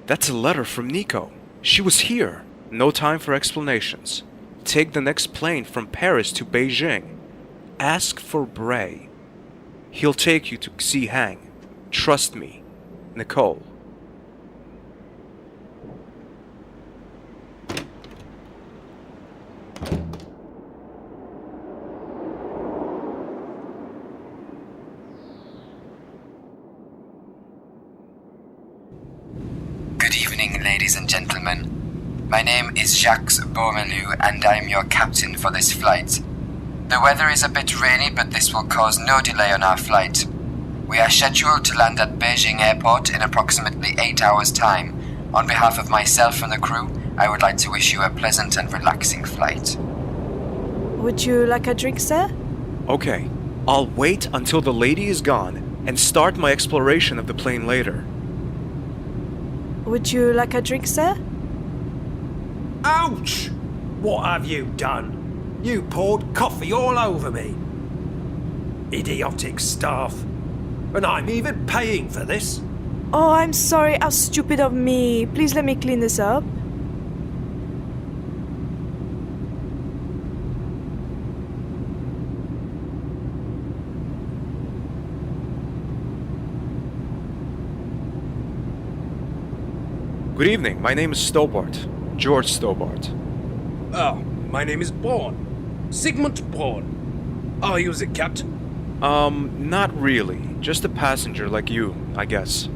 That's a letter from Nico. She was here. No time for explanations. Take the next plane from Paris to Beijing. Ask for Bray. He'll take you to see Hang. Trust me, Nicole. Good evening, ladies and gentlemen. My name is Jacques Beaumelu, and I'm your captain for this flight. The weather is a bit rainy, but this will cause no delay on our flight. We are scheduled to land at Beijing Airport in approximately 8 hours' time. On behalf of myself and the crew, I would like to wish you a pleasant and relaxing flight. Would you like a drink, sir? Okay, I'll wait until the lady is gone and start my exploration of the plane later. Would you like a drink, sir? Ouch! What have you done? You poured coffee all over me. Idiotic staff. And I'm even paying for this. Oh, I'm sorry. How stupid of me. Please let me clean this up. Good evening, my name is Stobart. George Stobart. Oh, my name is Braun. Sigmund Braun. Are you the captain? Not really. Just a passenger like you, I guess.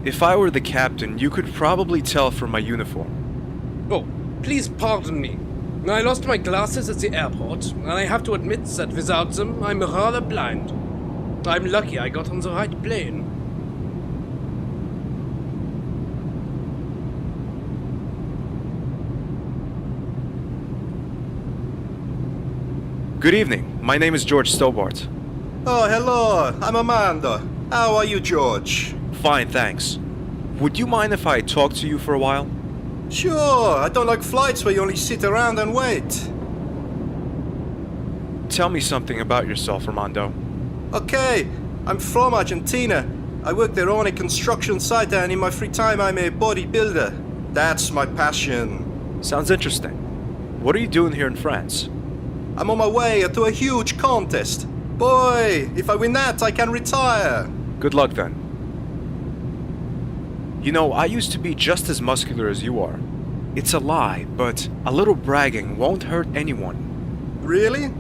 If I were the captain, you could probably tell from my uniform. Oh, please pardon me. I lost my glasses at the airport, and I have to admit that without them, I'm rather blind. I'm lucky I got on the right plane. Good evening, my name is George Stobart. Oh, hello, I'm Amanda. How are you, George? Fine, thanks. Would you mind if I talk to you for a while? Sure, I don't like flights where you only sit around and wait. Tell me something about yourself, Armando. Okay, I'm from Argentina. I work there on a construction site and in my free time I'm a bodybuilder. That's my passion. Sounds interesting. What are you doing here in France? I'm on my way to a huge contest. Boy, if I win that, I can retire. Good luck then. You know, I used to be just as muscular as you are. It's a lie, but a little bragging won't hurt anyone. Really?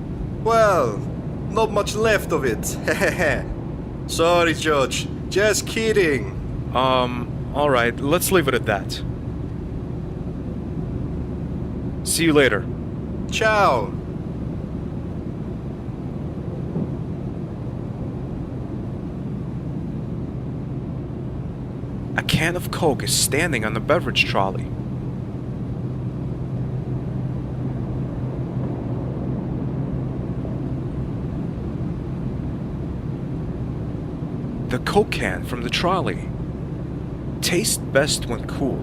Well, not much left of it. Sorry, George. Just kidding. Alright, let's leave it at that. See you later. Ciao. A can of Coke is standing on the beverage trolley. The Coke can from the trolley. Tastes best when cool.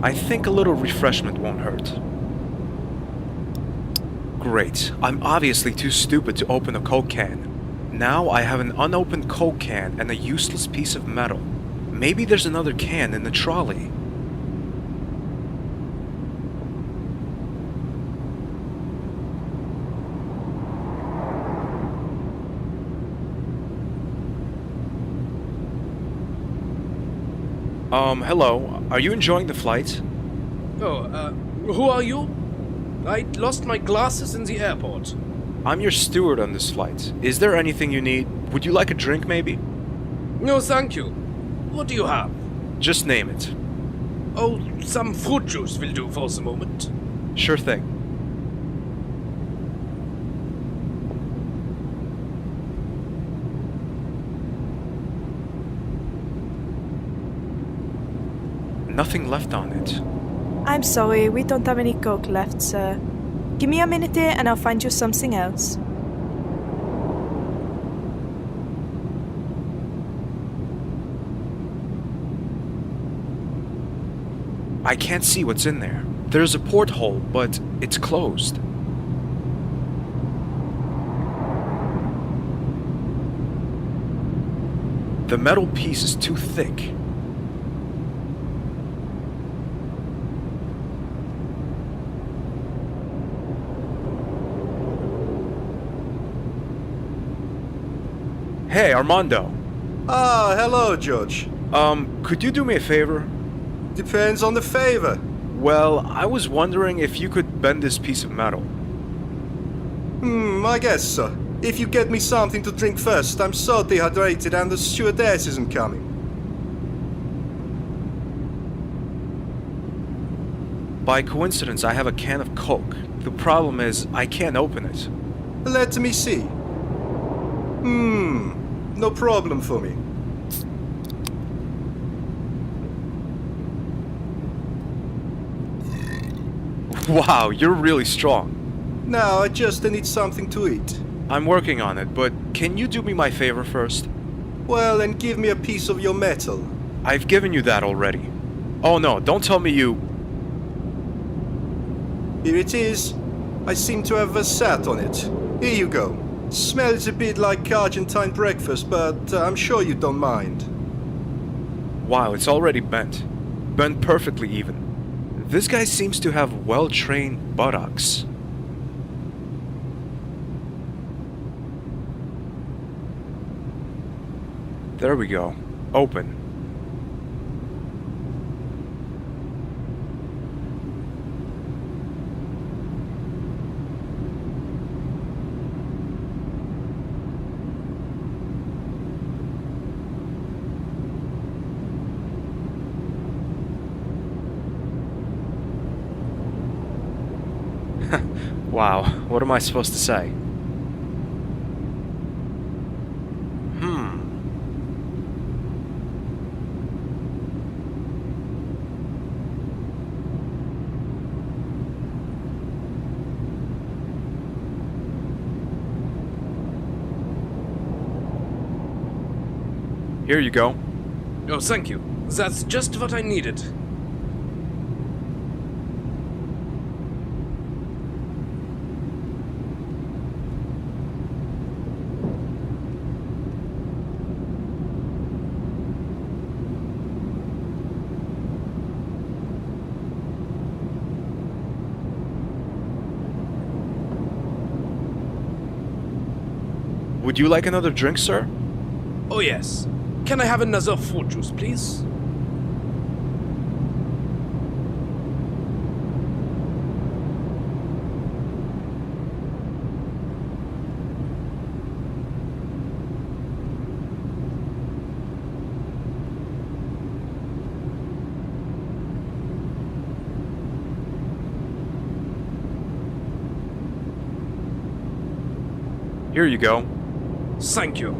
I think a little refreshment won't hurt. Great, I'm obviously too stupid to open a Coke can. Now I have an unopened Coke can and a useless piece of metal. Maybe there's another can in the trolley. Hello. Are you enjoying the flight? Oh, who are you? I lost my glasses in the airport. I'm your steward on this flight. Is there anything you need? Would you like a drink, maybe? No, thank you. What do you have? Just name it. Oh, some fruit juice will do for the moment. Sure thing. Nothing left on it. I'm sorry, we don't have any Coke left, sir. Give me a minute and I'll find you something else. I can't see what's in there. There's a porthole, but it's closed. The metal piece is too thick. Hey, Armando. Ah, hello, Judge. Could you do me a favor? Depends on the favor. Well, I was wondering if you could bend this piece of metal. I guess so. If you get me something to drink first, I'm so dehydrated and the stewardess isn't coming. By coincidence, I have a can of Coke. The problem is, I can't open it. Let me see. No problem for me. Wow, you're really strong. Now I just need something to eat. I'm working on it, but can you do me my favor first? Well, then give me a piece of your metal. I've given you that already. Oh no, don't tell me you... Here it is. I seem to have sat on it. Here you go. Smells a bit like Argentine breakfast, but I'm sure you don't mind. Wow, it's already bent. Bent perfectly even. This guy seems to have well-trained buttocks. There we go. Open. Wow, what am I supposed to say? Here you go. Oh, thank you. That's just what I needed. Would you like another drink, sir? Oh, yes. Can I have another fruit juice, please? Here you go. Thank you.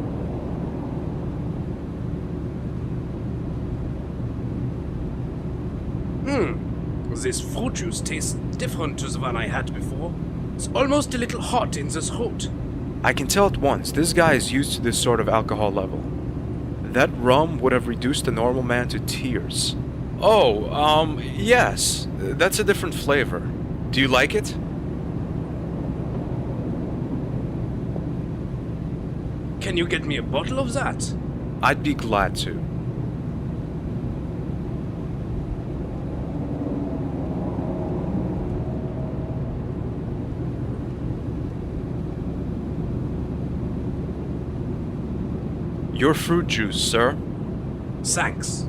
This fruit juice tastes different to the one I had before. It's almost a little hot in the throat. I can tell at once, this guy is used to this sort of alcohol level. That rum would have reduced a normal man to tears. Oh, yes. That's a different flavor. Do you like it? Can you get me a bottle of that? I'd be glad to. Your fruit juice, sir. Thanks.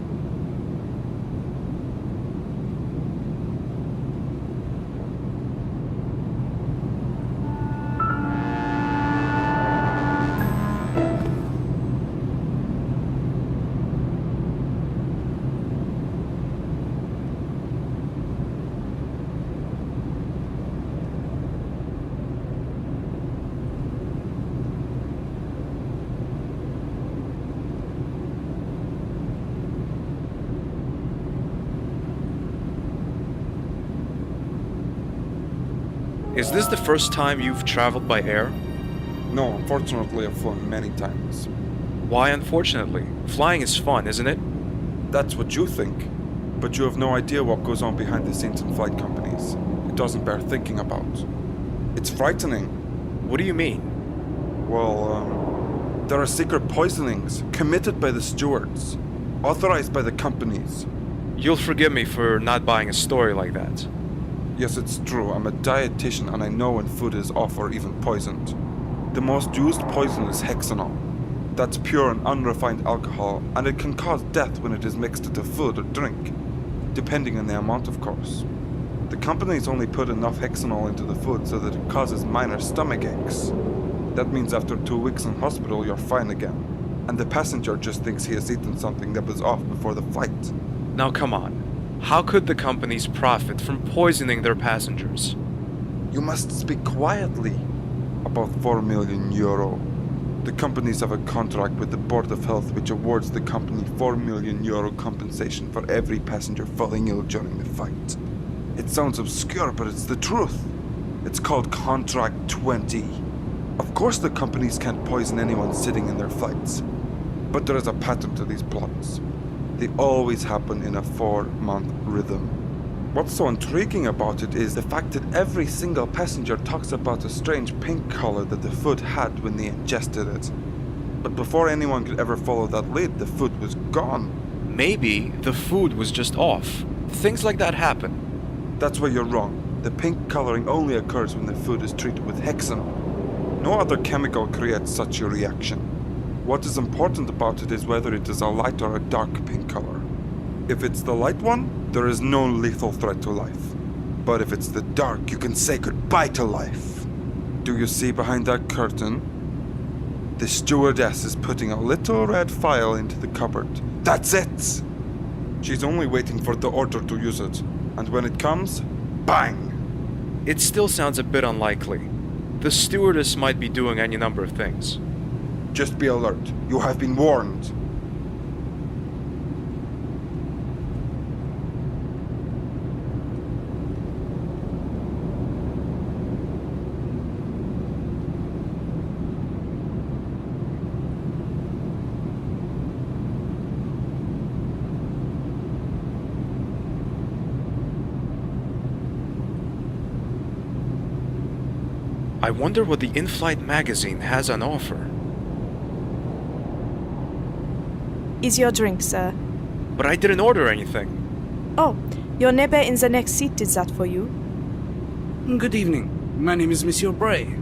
Is this the first time you've traveled by air? No, unfortunately I've flown many times. Why unfortunately? Flying is fun, isn't it? That's what you think. But you have no idea what goes on behind the scenes in flight companies. It doesn't bear thinking about. It's frightening. What do you mean? Well, there are secret poisonings committed by the stewards, authorized by the companies. You'll forgive me for not buying a story like that. Yes, it's true. I'm a dietitian and I know when food is off or even poisoned. The most used poison is hexanol. That's pure and unrefined alcohol, and it can cause death when it is mixed into food or drink, depending on the amount, of course. The companies only put enough hexanol into the food so that it causes minor stomach aches. That means after 2 weeks in hospital, you're fine again, and the passenger just thinks he has eaten something that was off before the flight. Now come on. How could the companies profit from poisoning their passengers? You must speak quietly. About 4 million euro. The companies have a contract with the Board of Health which awards the company 4 million euro compensation for every passenger falling ill during the flight. It sounds obscure, but it's the truth. It's called Contract 20. Of course the companies can't poison anyone sitting in their flights. But there is a pattern to these plots. They always happen in a 4-month rhythm. What's so intriguing about it is the fact that every single passenger talks about the strange pink color that the food had when they ingested it. But before anyone could ever follow that lead, the food was gone. Maybe the food was just off. Things like that happen. That's where you're wrong. The pink coloring only occurs when the food is treated with hexanol. No other chemical creates such a reaction. What is important about it is whether it is a light or a dark pink color. If it's the light one, there is no lethal threat to life. But if it's the dark, you can say goodbye to life. Do you see behind that curtain? The stewardess is putting a little red file into the cupboard. That's it! She's only waiting for the order to use it. And when it comes, bang! It still sounds a bit unlikely. The stewardess might be doing any number of things. Just be alert. You have been warned. I wonder what the in-flight magazine has on offer. Is your drink, sir? But I didn't order anything. Oh, your neighbor in the next seat did that for you. Good evening. My name is Monsieur Bray.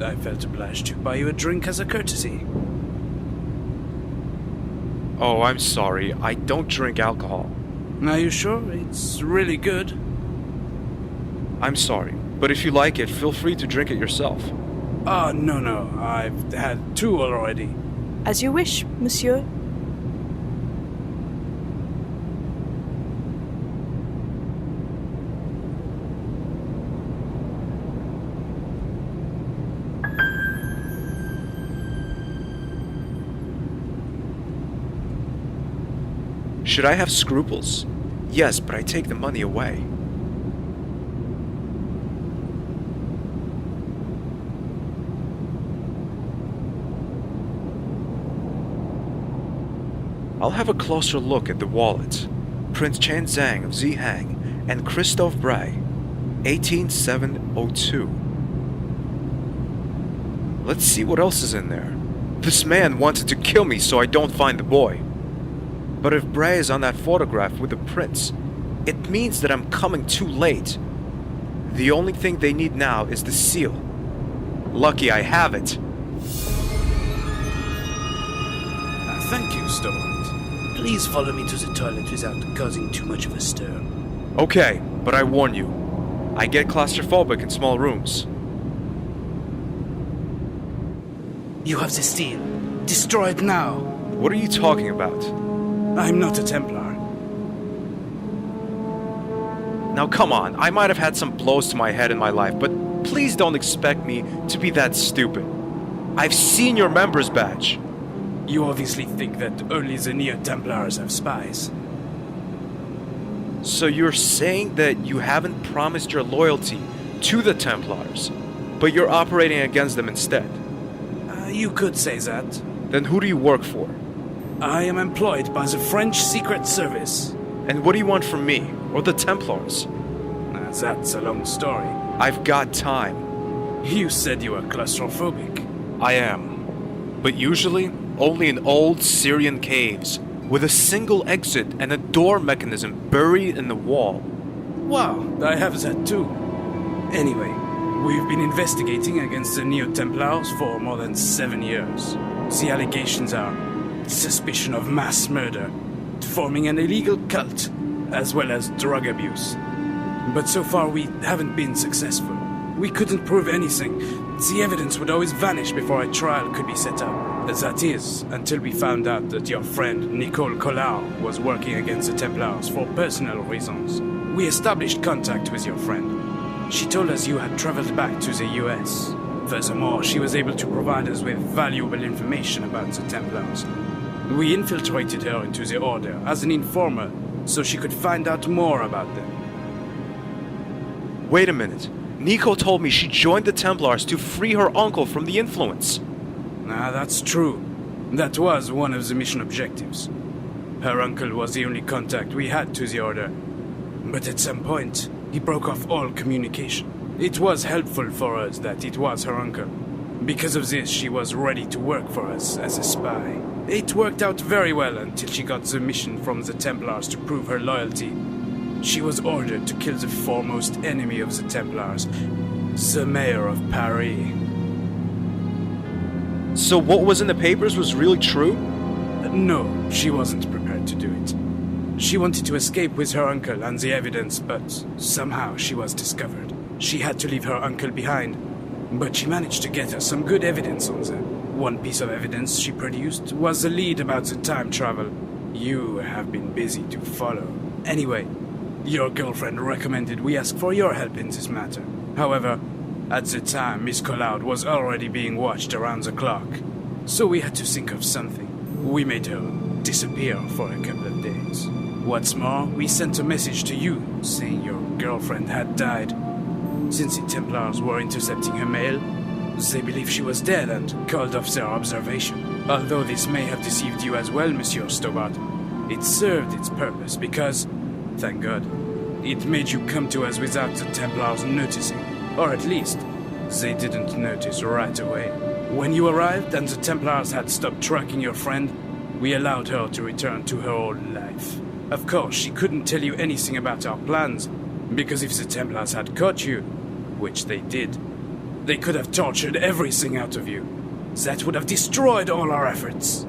I felt obliged to buy you a drink as a courtesy. Oh, I'm sorry. I don't drink alcohol. Are you sure? It's really good. I'm sorry. But if you like it, feel free to drink it yourself. No. I've had 2 already. As you wish, monsieur. Should I have scruples? Yes, but I take the money away. I'll have a closer look at the wallet. Prince Chen Zhang of Zihang and Christophe Bray, 18702. Let's see what else is in there. This man wanted to kill me so I don't find the boy. But if Bray is on that photograph with the prince, it means that I'm coming too late. The only thing they need now is the seal. Lucky I have it. Thank you, Steward. Please follow me to the toilet without causing too much of a stir. Okay, but I warn you, I get claustrophobic in small rooms. You have the steel. Destroy it now. What are you talking about? I'm not a Templar. Now come on, I might have had some blows to my head in my life, but please don't expect me to be that stupid. I've seen your member's badge. You obviously think that only the Neo-Templars have spies. So you're saying that you haven't promised your loyalty to the Templars, but you're operating against them instead? You could say that. Then who do you work for? I am employed by the French Secret Service. And what do you want from me, or the Templars? That's a long story. I've got time. You said you were claustrophobic. I am. But usually, only in old Syrian caves, with a single exit and a door mechanism buried in the wall. Wow, I have that too. Anyway, we've been investigating against the Neo-Templars for more than 7 years. The allegations are suspicion of mass murder, forming an illegal cult, as well as drug abuse. But so far we haven't been successful. We couldn't prove anything. The evidence would always vanish before a trial could be set up. That is, until we found out that your friend Nicole Collard was working against the Templars for personal reasons. We established contact with your friend. She told us you had traveled back to the US. Furthermore, she was able to provide us with valuable information about the Templars. We infiltrated her into the Order as an informer so she could find out more about them. Wait a minute. Nico told me she joined the Templars to free her uncle from the influence. That's true. That was one of the mission objectives. Her uncle was the only contact we had to the Order. But at some point, he broke off all communication. It was helpful for us that it was her uncle. Because of this, she was ready to work for us as a spy. It worked out very well until she got the mission from the Templars to prove her loyalty. She was ordered to kill the foremost enemy of the Templars, the mayor of Paris. So what was in the papers was really true? No, she wasn't prepared to do it. She wanted to escape with her uncle and the evidence, but somehow she was discovered. She had to leave her uncle behind, but she managed to get us some good evidence on them. One piece of evidence she produced was the lead about the time travel. You have been busy to follow. Anyway, your girlfriend recommended we ask for your help in this matter. However, at the time, Miss Collard was already being watched around the clock. So we had to think of something. We made her disappear for a couple of days. What's more, we sent a message to you saying your girlfriend had died. Since the Templars were intercepting her mail, they believe she was dead and called off their observation. Although this may have deceived you as well, Monsieur Stobart, it served its purpose because, thank God, it made you come to us without the Templars noticing. Or at least, they didn't notice right away. When you arrived and the Templars had stopped tracking your friend, we allowed her to return to her old life. Of course, she couldn't tell you anything about our plans, because if the Templars had caught you, which they did, they could have tortured everything out of you. That would have destroyed all our efforts.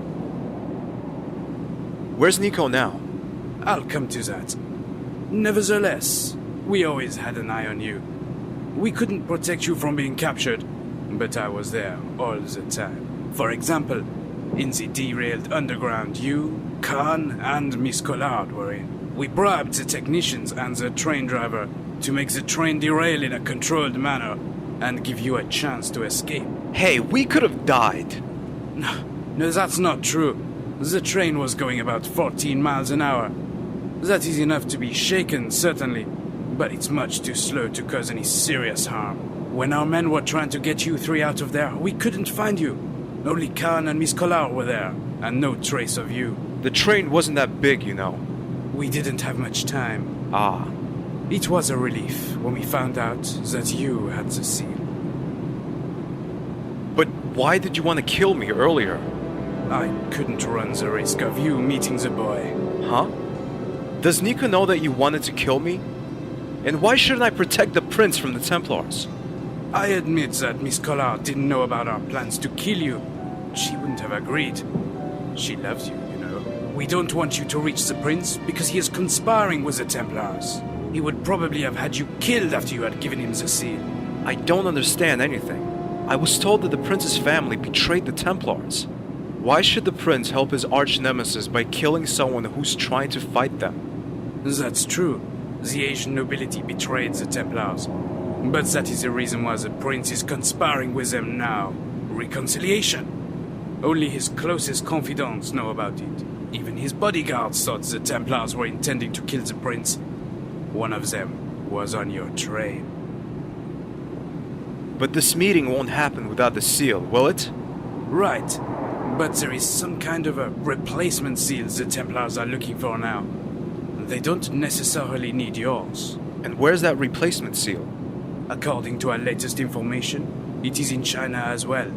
Where's Nico now? I'll come to that. Nevertheless, we always had an eye on you. We couldn't protect you from being captured, but I was there all the time. For example, in the derailed underground you, Khan, and Miss Collard were in. We bribed the technicians and the train driver to make the train derail in a controlled manner and give you a chance to escape. Hey, we could have died. No, that's not true. The train was going about 14 miles an hour. That is enough to be shaken, certainly, but it's much too slow to cause any serious harm. When our men were trying to get you three out of there, we couldn't find you. Only Khan and Miss Collard were there, and no trace of you. The train wasn't that big, you know. We didn't have much time. Ah. It was a relief when we found out that you had the seal. But why did you want to kill me earlier? I couldn't run the risk of you meeting the boy. Huh? Does Nico know that you wanted to kill me? And why shouldn't I protect the prince from the Templars? I admit that Miss Collard didn't know about our plans to kill you. She wouldn't have agreed. She loves you, you know. We don't want you to reach the prince because he is conspiring with the Templars. He would probably have had you killed after you had given him the seal. I don't understand anything. I was told that the prince's family betrayed the Templars. Why should the prince help his arch-nemesis by killing someone who's trying to fight them? That's true. The Asian nobility betrayed the Templars. But that is the reason why the prince is conspiring with them now. Reconciliation. Only his closest confidants know about it. Even his bodyguards thought the Templars were intending to kill the prince. One of them was on your train. But this meeting won't happen without the seal, will it? Right. But there is some kind of a replacement seal the Templars are looking for now. They don't necessarily need yours. And where's that replacement seal? According to our latest information, it is in China as well.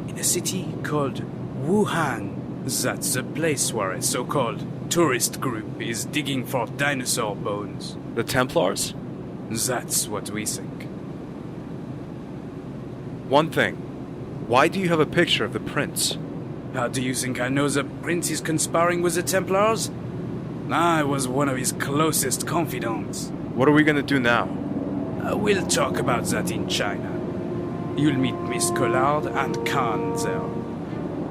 In a city called Wuhan. That's the place where a so-called tourist group is digging for dinosaur bones. The Templars? That's what we think. One thing. Why do you have a picture of the prince? How do you think I know the prince is conspiring with the Templars? I was one of his closest confidants. What are we gonna do now? We'll talk about that in China. You'll meet Miss Collard and Khan there.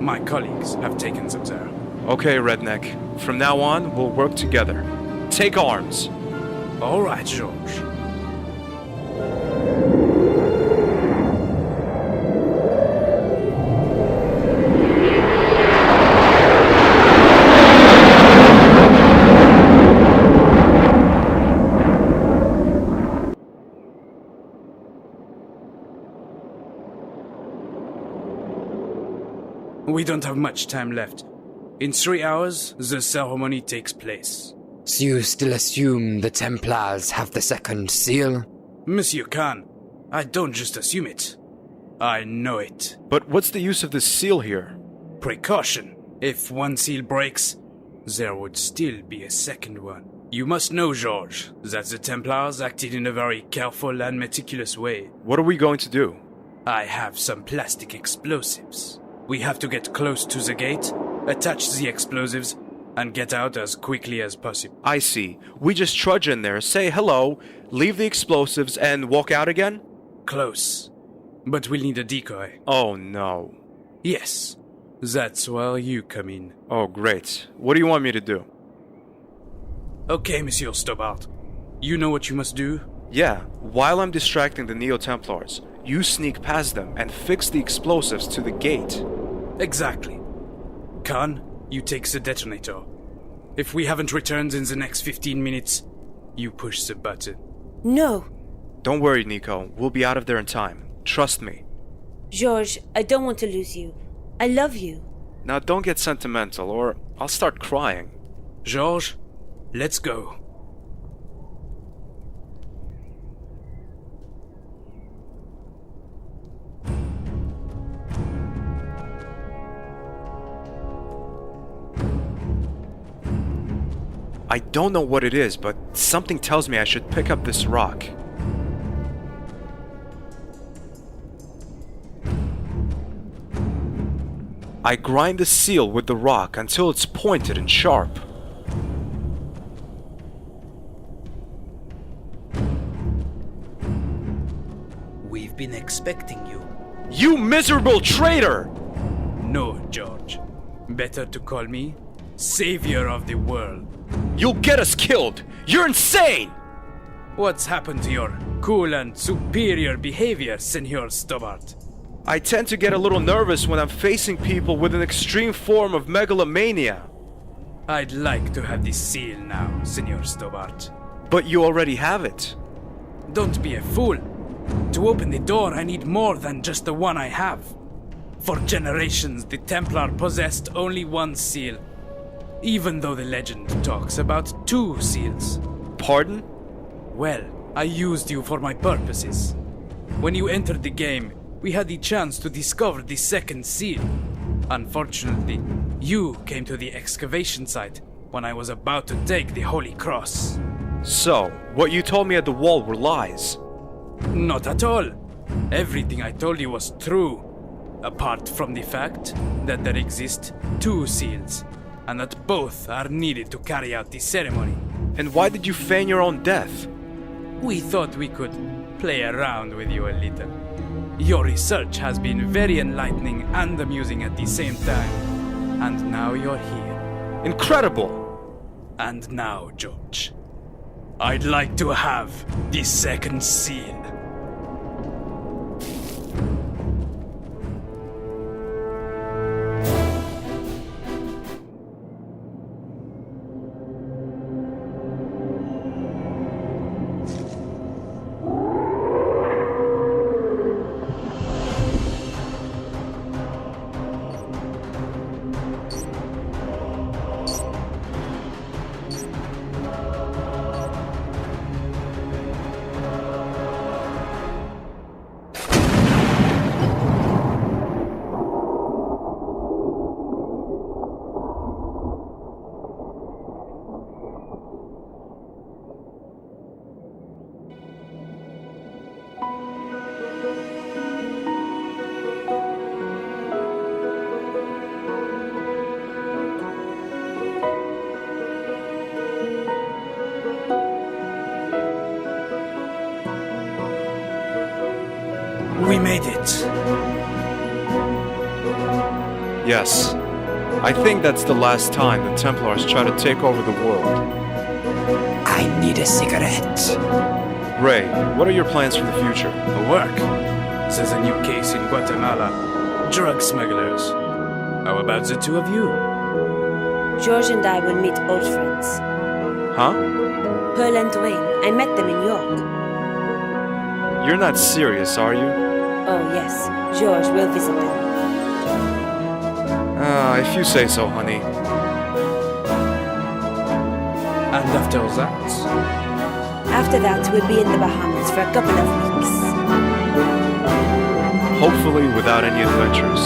My colleagues have taken them there. Okay, Redneck. From now on, we'll work together. Take arms. All right, George. We don't have much time left. In 3 hours, the ceremony takes place. So you still assume the Templars have the second seal? Monsieur Khan, I don't just assume it. I know it. But what's the use of this seal here? Precaution. If one seal breaks, there would still be a second one. You must know, George, that the Templars acted in a very careful and meticulous way. What are we going to do? I have some plastic explosives. We have to get close to the gate, attach the explosives, and get out as quickly as possible. I see. We just trudge in there, say hello, leave the explosives, and walk out again? Close. But we'll need a decoy. Oh no. Yes. That's where you come in. Oh great. What do you want me to do? Okay, Monsieur Stobart. You know what you must do? Yeah, while I'm distracting the Neo-Templars, you sneak past them and fix the explosives to the gate. Exactly. Khan, you take the detonator. If we haven't returned in the next 15 minutes, you push the button. No. Don't worry, Nico. We'll be out of there in time. Trust me. George, I don't want to lose you. I love you. Now don't get sentimental or I'll start crying. George, let's go. I don't know what it is, but something tells me I should pick up this rock. I grind the seal with the rock until it's pointed and sharp. We've been expecting you. You miserable traitor! No, George. Better to call me Savior of the World. You'll get us killed! You're insane! What's happened to your cool and superior behavior, Senor Stobart? I tend to get a little nervous when I'm facing people with an extreme form of megalomania. I'd like to have this seal now, Senor Stobart. But you already have it. Don't be a fool. To open the door, I need more than just the one I have. For generations, the Templar possessed only one seal, even though the legend talks about 2 seals. Pardon? Well, I used you for my purposes. When you entered the game, we had the chance to discover the second seal. Unfortunately, you came to the excavation site when I was about to take the Holy Cross. So, what you told me at the wall were lies. Not at all. Everything I told you was true, apart from the fact that there exist 2 seals, and that both are needed to carry out the ceremony. And why did you feign your own death? We thought we could play around with you a little. Your research has been very enlightening and amusing at the same time, and now you're here. Incredible! And now, George, I'd like to have the second seal. made it. Yes. I think that's the last time the Templars try to take over the world. I need a cigarette. Ray, what are your plans for the future? Work. There's a new case in Guatemala. Drug smugglers. How about the two of you? George and I will meet old friends. Huh? Pearl and Dwayne, I met them in York. You're not serious, are you? Oh yes, George will visit them. If you say so, honey. And after that? After that, we'll be in the Bahamas for a couple of weeks. Hopefully without any adventures.